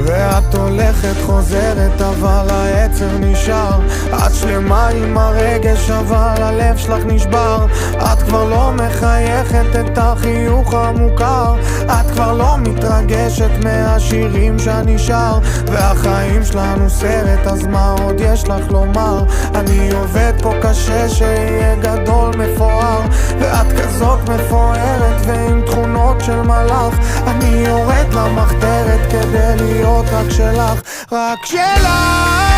ואת הולכת חוזרת אבל העצר נשאר. את שלמה עם הרגש אבל הלב שלך נשבר. את כבר לא מחייכת את החיוך המוכר. את כבר לא מתרגשת מהשירים שנשאר. והחיים שלנו סרט, אז מה עוד יש לך לומר? אני עובד פה קשה שיהיה גדול מפואר, ואת כזאת מפוארת ועם תכונות של מלאך. אני יורד למחתרת כדי להיות רק שלך, רק שלך.